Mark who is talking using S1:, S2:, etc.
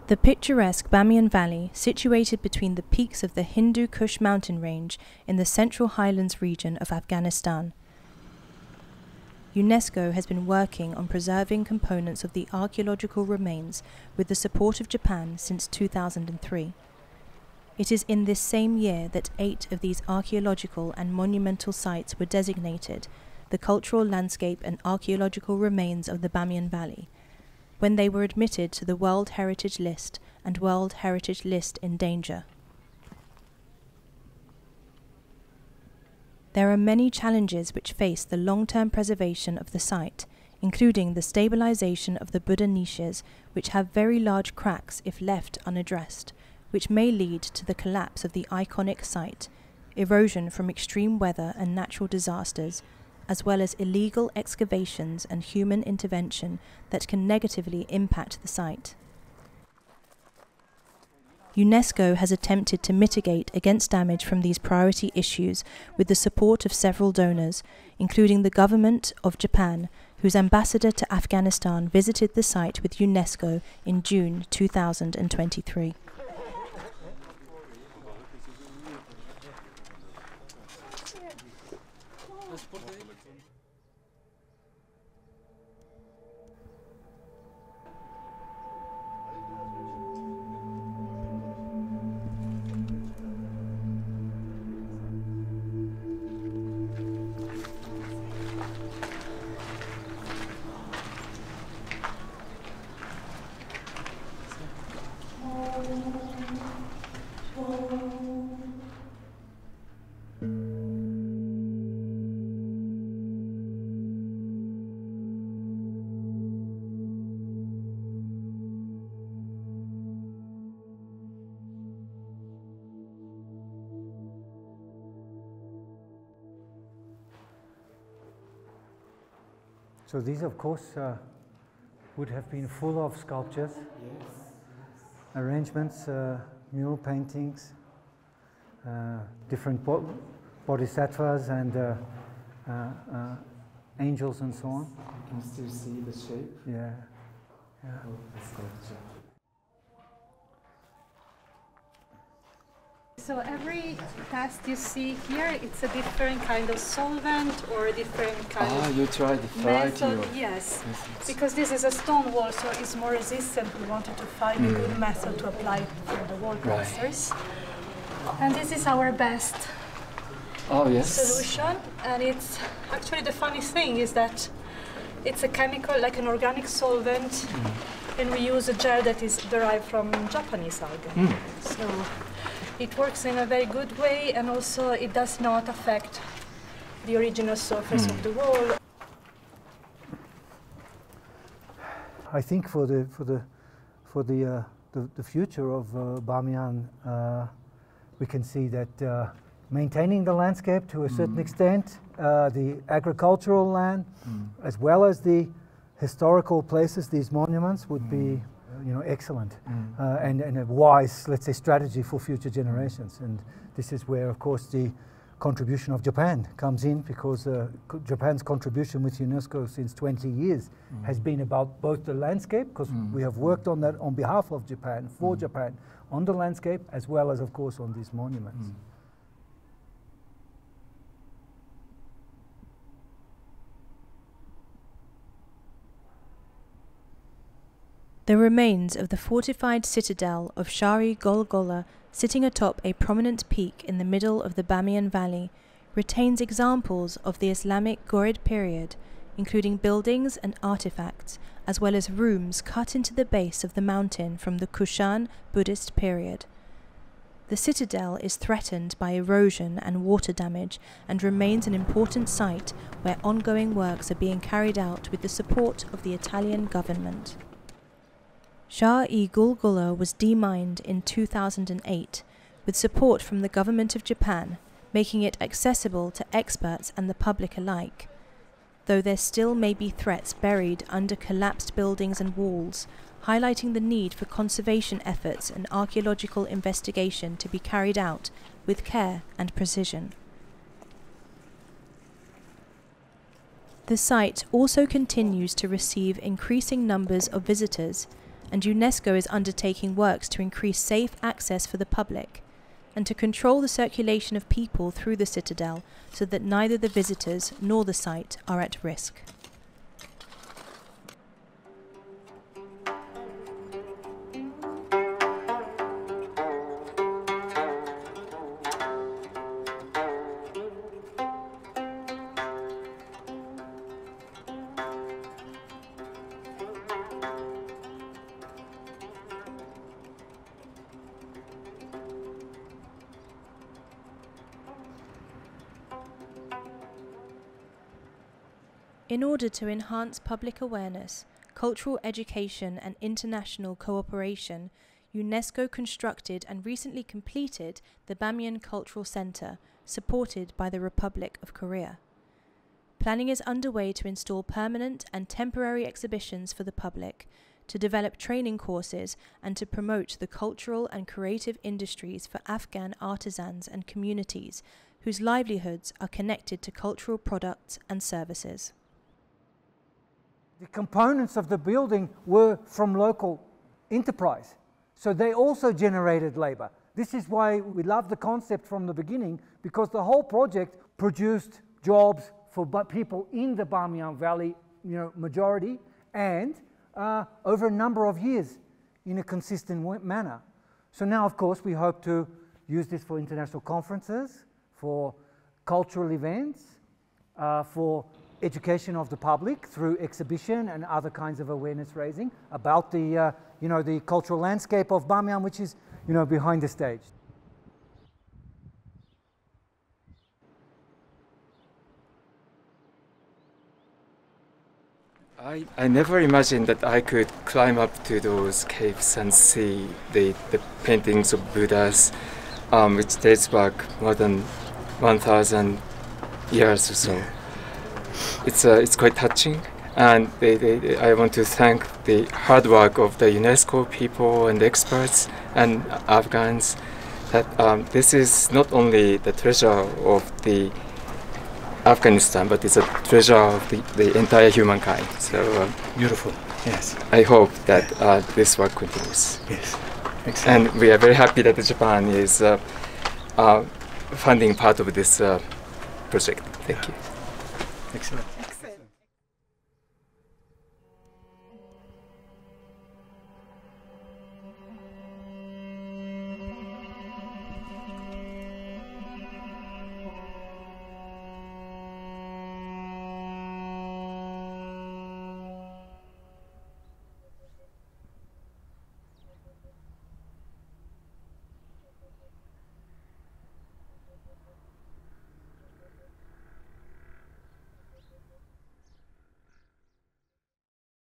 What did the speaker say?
S1: The picturesque Bamiyan Valley, situated between the peaks of the Hindu Kush mountain range in the Central Highlands region of Afghanistan. UNESCO has been working on preserving components of the archaeological remains with the support of Japan since 2003. It is in this same year that 8 of these archaeological and monumental sites were designated the cultural landscape and archaeological remains of the Bamiyan Valley, when they were admitted to the World Heritage List and World Heritage List in danger. There are many challenges which face the long-term preservation of the site, including the stabilization of the Buddha niches, which have very large cracks if left unaddressed, which may lead to the collapse of the iconic site, erosion from extreme weather and natural disasters, as well as illegal excavations and human intervention that can negatively impact the site. UNESCO has attempted to mitigate against damage from these priority issues with the support of several donors, including the government of Japan, whose ambassador to Afghanistan visited the site with UNESCO in June 2023.
S2: So these, of course, would have been full of sculptures, arrangements, mural paintings, different bodhisattvas and angels and so on.
S3: You can still see the shape of the sculpture.
S4: So every test you see here, it's a different kind of solvent or a different kind of
S3: you tried the variety
S4: method.
S3: of
S4: Yes,
S3: methods.
S4: because this is a stone wall, so it's more resistant. We wanted to find a good method to apply for the wall plasters. And this is our best solution. And it's actually, the funny thing is that it's a chemical, like an organic solvent, and we use a gel that is derived from Japanese algae. So it works in a very good way, and also it does not affect the original surface of the wall.
S2: I think for the future of Bamiyan, we can see that maintaining the landscape to a certain extent, the agricultural land, as well as the historical places, these monuments would be excellent and a wise, let's say, strategy for future generations. And this is where, of course, the contribution of Japan comes in, because Japan's contribution with UNESCO since 20 years has been about both the landscape, because we have worked on that on behalf of Japan, for Japan, on the landscape, as well as, of course, on these monuments.
S1: The remains of the fortified citadel of Shari Golgola, sitting atop a prominent peak in the middle of the Bamiyan Valley, retains examples of the Islamic Ghurid period, including buildings and artifacts, as well as rooms cut into the base of the mountain from the Kushan Buddhist period. The citadel is threatened by erosion and water damage and remains an important site where ongoing works are being carried out with the support of the Italian government. Shah-e-Gulgula was demined in 2008 with support from the government of Japan, making it accessible to experts and the public alike, though there still may be threats buried under collapsed buildings and walls, highlighting the need for conservation efforts and archaeological investigation to be carried out with care and precision. The site also continues to receive increasing numbers of visitors, and UNESCO is undertaking works to increase safe access for the public and to control the circulation of people through the citadel so that neither the visitors nor the site are at risk. In order to enhance public awareness, cultural education and international cooperation, UNESCO constructed and recently completed the Bamiyan Cultural Center, supported by the Republic of Korea. Planning is underway to install permanent and temporary exhibitions for the public, to develop training courses and to promote the cultural and creative industries for Afghan artisans and communities whose livelihoods are connected to cultural products and services.
S2: The components of the building were from local enterprise, so they also generated labor. This is why we love the concept from the beginning, because the whole project produced jobs for people in the Bamiyan Valley, majority, and over a number of years in a consistent manner. So now, of course, we hope to use this for international conferences, for cultural events, for education of the public through exhibition and other kinds of awareness raising about the, the cultural landscape of Bamiyan, which is, behind the stage.
S3: I never imagined that I could climb up to those caves and see the paintings of Buddhas, which dates back more than 1,000 years or so. It's quite touching, and I want to thank the hard work of the UNESCO people and experts and Afghans, that this is not only the treasure of the Afghanistan, but it's a treasure of the entire humankind. So
S2: beautiful. Yes.
S3: I hope that this work continues.
S2: Yes.
S3: Excellent. And we are very happy that Japan is funding part of this project. Thank you.
S2: Excellent.